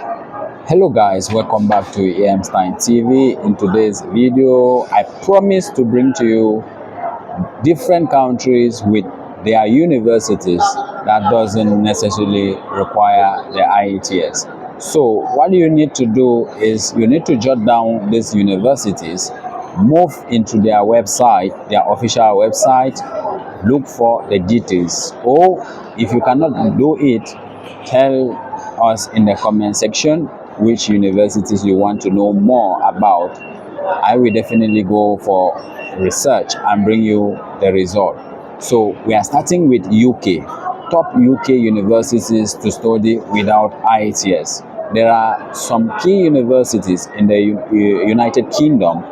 Hello guys, welcome back to Einstein TV. In today's video, I promise to bring to you different countries with their universities that doesn't necessarily require the IELTS. So what you need to do is you need to jot down these universities, move into their website, their official website, look for the details, or if you cannot do it, tell us in the comment section which universities you want to know more about. I will definitely go for research and bring you the result. So we are starting with UK, top UK universities to study without IELTS. There are some key universities in the United Kingdom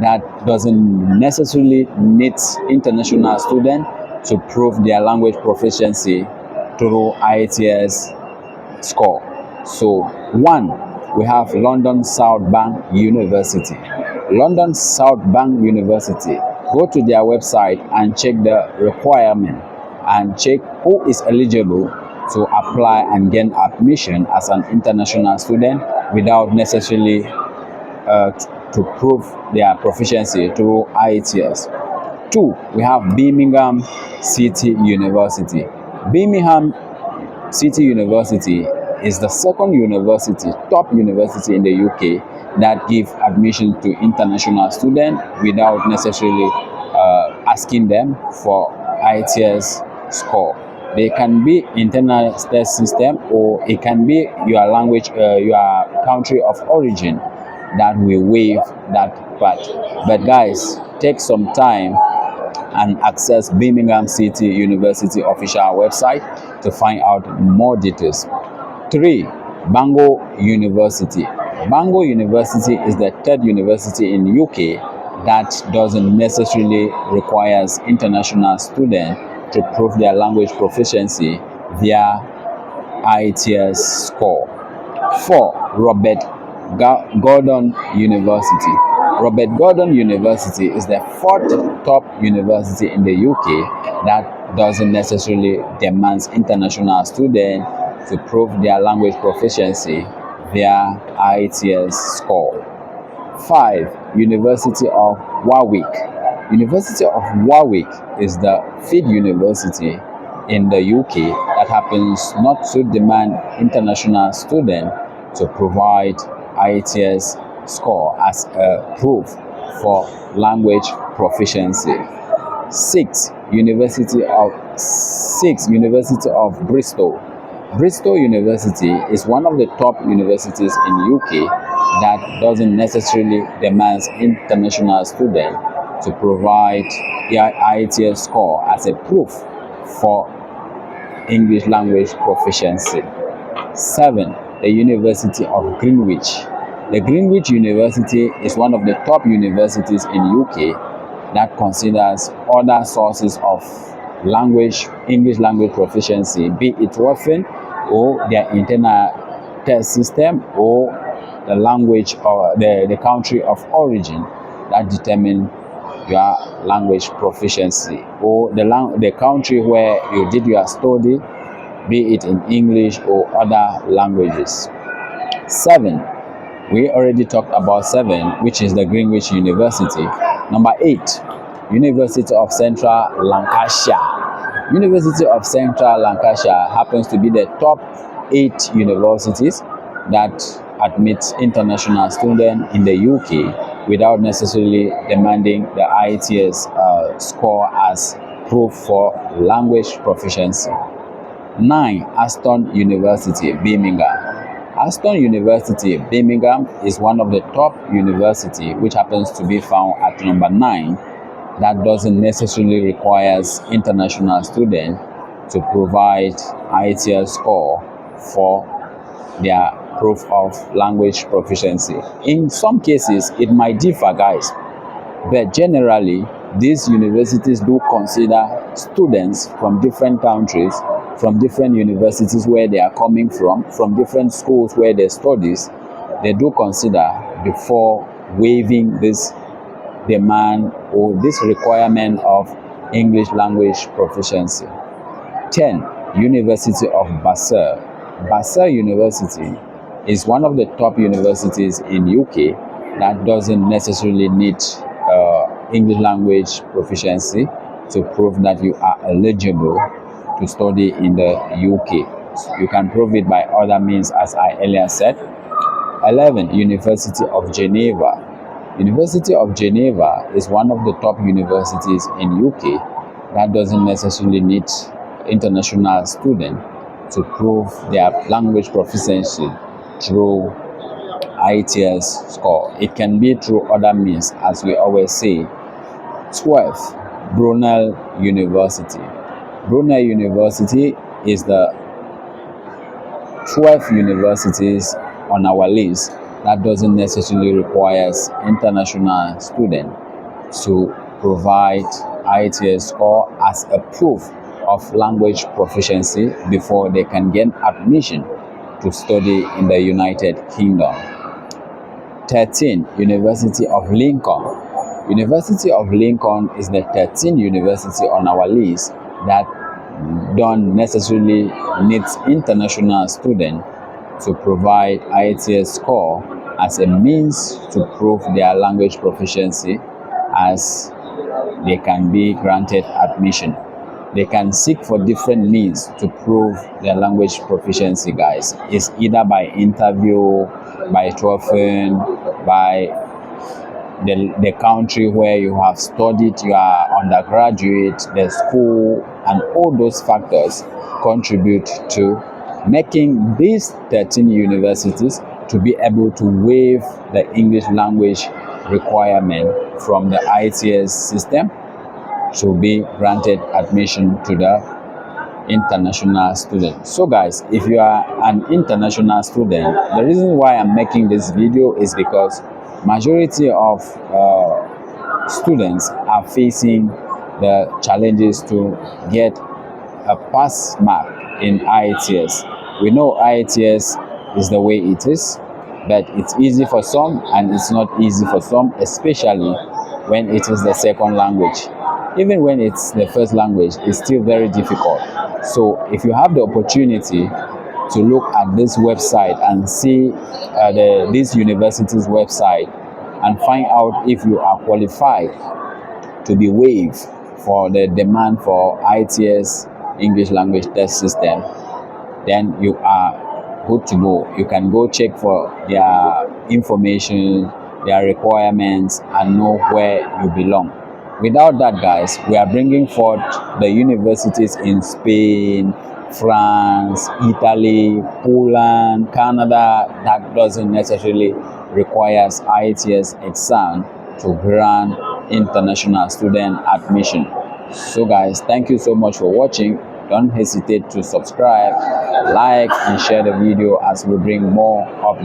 that doesn't necessarily need international students to prove their language proficiency through IELTS score. So one, we have London South Bank University. London South Bank University. Go to their website and check the requirement and check who is eligible to apply and gain admission as an international student without necessarily to prove their proficiency through IELTS. Two, we have Birmingham City University. Birmingham City University is the second university, top university in the UK that gives admission to international students without necessarily asking them for IELTS score. They can be internal test system, or it can be your language, your country of origin that will waive that part. But guys, take some time and access Birmingham City University official website to find out more details. 3. Bangor University. Bangor University is the third university in UK that doesn't necessarily requires international students to prove their language proficiency via IELTS score. 4. Robert Gordon University. Robert Gordon University is the fourth top university in the UK that doesn't necessarily demand international students to prove their language proficiency via IELTS score. 5. University of Warwick. University of Warwick is the fifth university in the UK that happens not to demand international students to provide IELTS score as a proof for language proficiency. 6. University of Bristol. Bristol University is one of the top universities in UK that doesn't necessarily demand international students to provide their IELTS score as a proof for English language proficiency. 7. The University of Greenwich. The Greenwich University is one of the top universities in UK that considers other sources of language, English language proficiency, be it WOFN or their internal test system or the language or the country of origin that determine your language proficiency, or the country where you did your study, be it in English or other languages. 7. We already talked about 7, which is the Greenwich University. Number 8, University of Central Lancashire. University of Central Lancashire happens to be the top 8 universities that admit international students in the UK without necessarily demanding the IELTS score as proof for language proficiency. 9. Aston University, Birmingham. Aston University, Birmingham is one of the top university which happens to be found at number 9 that doesn't necessarily requires international students to provide IELTS score for their proof of language proficiency. In some cases, it might differ, guys, but generally, these universities do consider students from different countries, from different universities where they are coming from different schools where they studies, they do consider before waiving this demand or this requirement of English language proficiency. 10. University of Basel. Basel University is one of the top universities in UK that doesn't necessarily need English language proficiency to prove that you are eligible to study in the UK. You can prove it by other means, as I earlier said. 11. University of Geneva. University of Geneva is one of the top universities in UK that doesn't necessarily need international students to prove their language proficiency through IELTS score. It can be through other means, as we always say. 12. Brunel University. Brunel University is the 12 universities on our list that doesn't necessarily require international students to provide IELTS score as a proof of language proficiency before they can gain admission to study in the United Kingdom. 13. University of Lincoln. University of Lincoln is the 13th university on our list that don't necessarily need international students to provide IELTS score as a means to prove their language proficiency, as they can be granted admission. They can seek for different means to prove their language proficiency, guys. It's either by interview, by TOEFL, by the country where you have studied your undergraduate, the school, and all those factors contribute to making these 13 universities to be able to waive the English language requirement from the IELTS system to be granted admission to the international student. So guys, if you are an international student, the reason why I'm making this video is because majority of students are facing the challenges to get a pass mark in IELTS. We know IELTS is the way it is, but it's easy for some and it's not easy for some, especially when it is the second language. Even when it's the first language, it's still very difficult. So if you have the opportunity to look at this website and see this university's website and find out if you are qualified to be waived for the demand for IELTS English language test system, then you are good to go. You can go check for their information, their requirements, and know where you belong. Without that, guys, we are bringing forth the universities in Spain, France, Italy, Poland, Canada that doesn't necessarily require IELTS exam to grant international student admission. So guys, thank you so much for watching. Don't hesitate to subscribe, like, and share the video as we bring more updates.